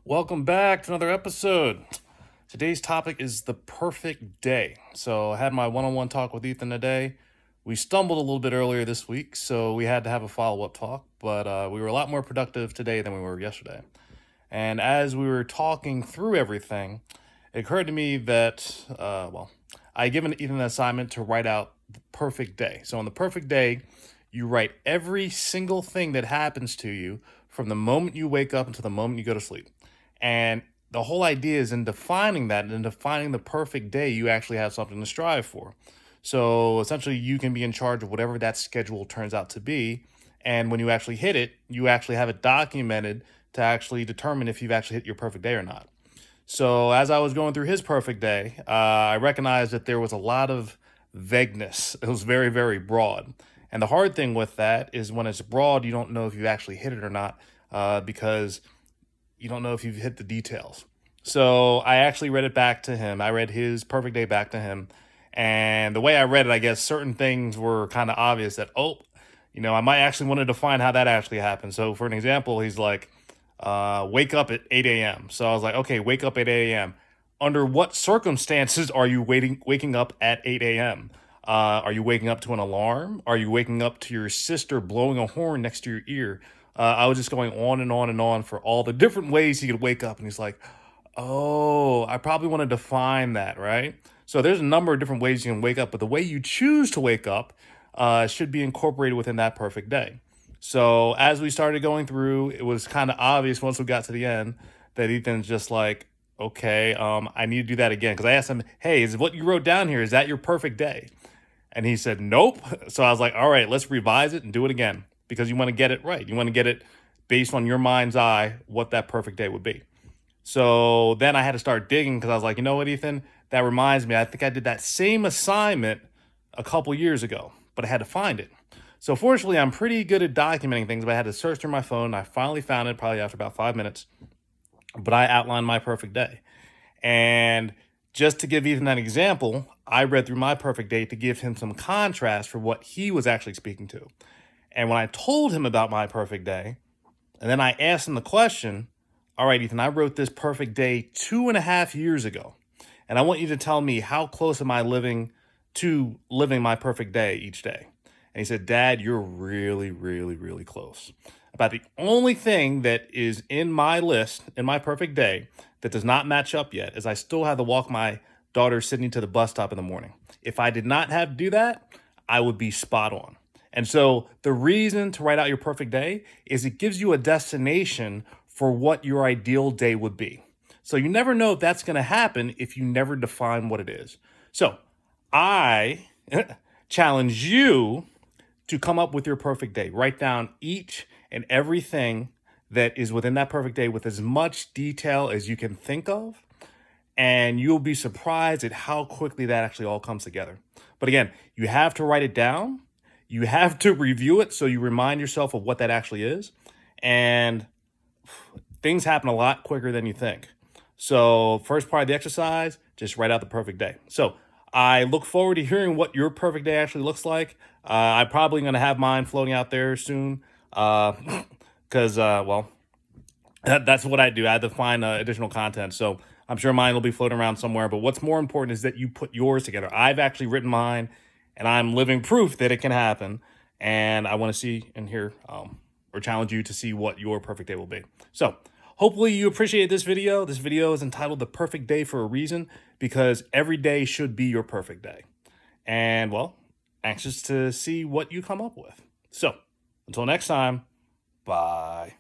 Welcome back to another episode. Today's topic is the perfect day. So I had my one-on-one talk with Ethan today. We stumbled a little bit earlier this week, so we had to have a follow-up talk, but we were a lot more productive today than we were yesterday. And as we were talking through everything, it occurred to me that, I given Ethan an assignment to write out the perfect day. So on the perfect day, you write every single thing that happens to you from the moment you wake up until the moment you go to sleep. And the whole idea is in defining that and in defining the perfect day, you actually have something to strive for. So essentially, you can be in charge of whatever that schedule turns out to be. And when you actually hit it, you actually have it documented to actually determine if you've actually hit your perfect day or not. So as I was going through his perfect day, I recognized that there was a lot of vagueness. It was very, very broad. And the hard thing with that is when it's broad, you don't know if you actually hit it or not because you don't know if you've hit the details. So I actually read it back to him. I read his perfect day back to him. And the way I read it, I guess certain things were kind of obvious that, I might actually want to define how that actually happened. So for an example, he's like, wake up at 8 a.m. So I was like, okay, wake up at 8 a.m. Under what circumstances are you waking up at 8 a.m.? Are you waking up to an alarm? Are you waking up to your sister blowing a horn next to your ear? I was just going on and on and on for all the different ways he could wake up. And he's like, oh, I probably want to define that, right? So there's a number of different ways you can wake up, but the way you choose to wake up should be incorporated within that perfect day. So as we started going through, it was kind of obvious once we got to the end that Ethan's just like, okay, I need to do that again. Because I asked him, hey, is what you wrote down here, is that your perfect day? And he said, nope. So I was like, all right, let's revise it and do it again because you want to get it right. You want to get it based on your mind's eye, what that perfect day would be. So then I had to start digging because I was like, you know what, Ethan, that reminds me, I think I did that same assignment a couple years ago, but I had to find it. So fortunately, I'm pretty good at documenting things, but I had to search through my phone. I finally found it probably after about 5 minutes, but I outlined my perfect day. And just to give Ethan an example, I read through my perfect day to give him some contrast for what he was actually speaking to. And when I told him about my perfect day, and then I asked him the question, all right, Ethan, I wrote this perfect day 2.5 years ago. And I want you to tell me how close am I living to living my perfect day each day? And he said, Dad, you're really, really, really close. About the only thing that is in my list, in my perfect day, that does not match up yet is I still have to walk my daughter Sydney to the bus stop in the morning. If I did not have to do that, I would be spot on. And so the reason to write out your perfect day is it gives you a destination for what your ideal day would be. So you never know if that's going to happen if you never define what it is. So I challenge you to come up with your perfect day. Write down each and everything that is within that perfect day with as much detail as you can think of. And you'll be surprised at how quickly that actually all comes together. But again, you have to write it down. You have to review it so you remind yourself of what that actually is. And things happen a lot quicker than you think. So first part of the exercise, just write out the perfect day. So I look forward to hearing what your perfect day actually looks like. I'm probably going to have mine floating out there soon because, that's what I do. I have to find additional content. So I'm sure mine will be floating around somewhere. But what's more important is that you put yours together. I've actually written mine, and I'm living proof that it can happen. And I want to see and hear or challenge you to see what your perfect day will be. So hopefully you appreciate this video. This video is entitled The Perfect Day for a reason because every day should be your perfect day. And, anxious to see what you come up with. So until next time, bye.